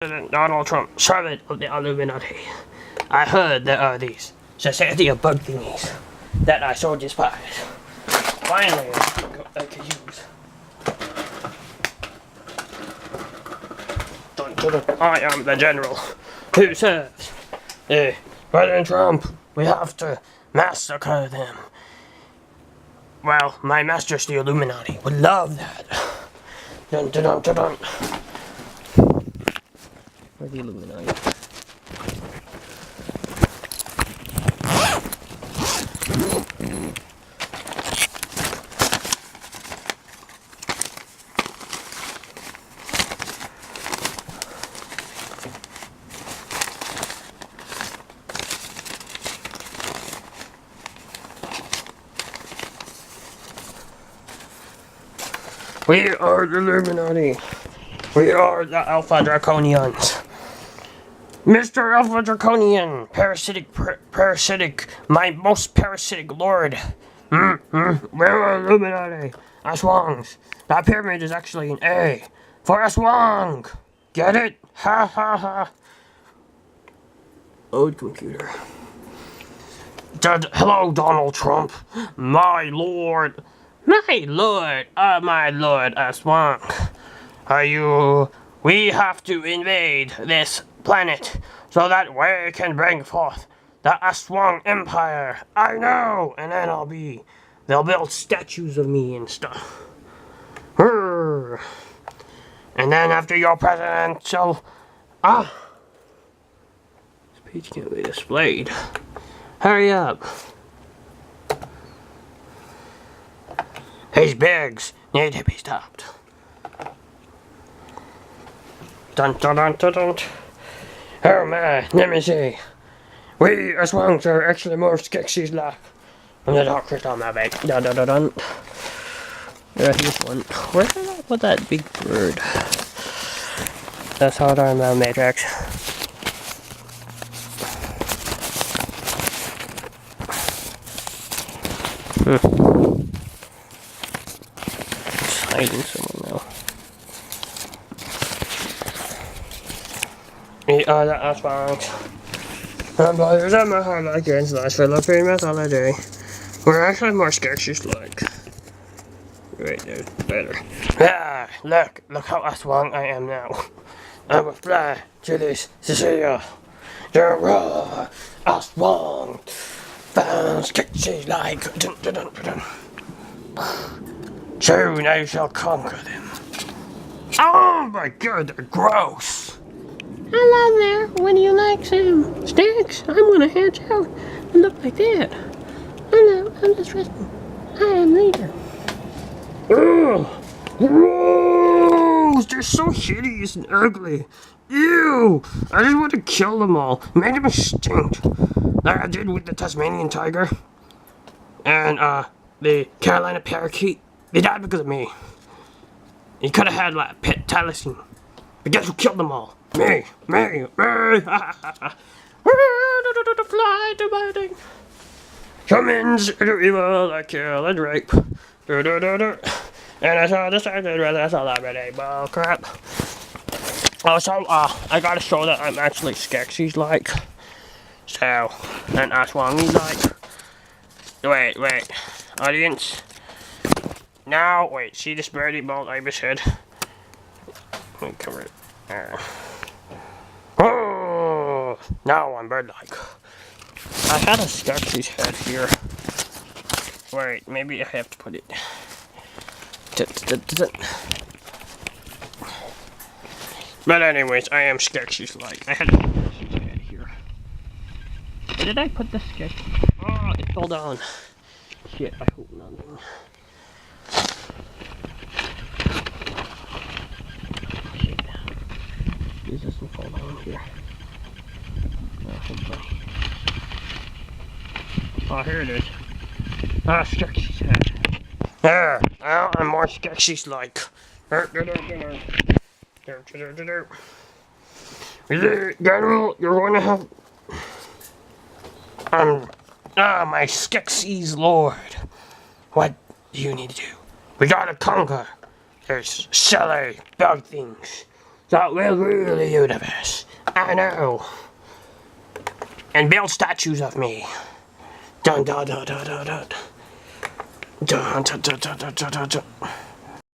President Donald Trump, servant of the Illuminati. I heard there are these society of bug thingies that I so despise. Finally, I can use. I am the general who serves President Trump. We have to massacre them. Well, my master's the Illuminati would love that. Dun dun dun dun dun. Or the Illuminati. We are the Illuminati. We are the Alpha Draconians. Mr. Alpha Draconian, parasitic, my most parasitic lord. We're Illuminati. Aswangs. That pyramid is actually an A for Aswang. Get it? Ha ha ha. Old computer. Hello, Donald Trump. My lord. My lord Aswang. We have to invade this planet so that we can bring forth the Aswang Empire. I know, and then they'll build statues of me and stuff. And then after your presidential, this page can't be displayed. Hurry up. His bags need to be stopped. Dun dun dun dun dun. Oh my, let me see. We Aswangs are actually more skeksis like. I'm the dark crystal on my back. Dun dun dun dun. Here's one. Where did I put that big bird? That's how I'm on Matrix. It's hiding somewhere now. We are the Aswangs. Brothers of Maharlika and slash Philippine mythology. We're actually more skeksis like. Right there, better. Look how Aswang I am now. I will fly to this Cicada. The raw Aswang. Found skeksis like. Dun, dun, dun, dun. Soon I shall conquer them. Oh my god, they're gross. Hello there, would you like some snacks? I'm gonna hand out and look like that. I'm just resting. I am leader. Ugh! Gross! They're so hideous and ugly. Ew! I just want to kill them all. Make them stink. Like I did with the Tasmanian tiger. And the Carolina parakeet. They died because of me. You could have had like pet talisman. But guess who killed them all? Me! Fly to biting. Humans do evil, like kill and rape. And I saw this I did with this celebrity bull crap. Also, I gotta show that I'm actually skeksis like. So, and Aswangies like. Wait. Audience. Now, wait, see this birdie bald ibis head? Let me cover it. Oh, now I'm bird-like. I had a skeksis head here. Wait, maybe I have to put it. But anyways, I am skeksis like. I had a skeksis head here. Where did I put the sketch? Oh, it fell down. Shit, I hope nothing. This doesn't fall down here. Oh, here it is. Skeksis head. There! Now I'm more skeksis like. General, you're going to have. My skeksis lord. What do you need to do? We gotta conquer. There's silly bug things. that will rule the universe. I know. And build statues of me. Dun dun dun dun dun dun. Dun dun dun dun dun dun dun.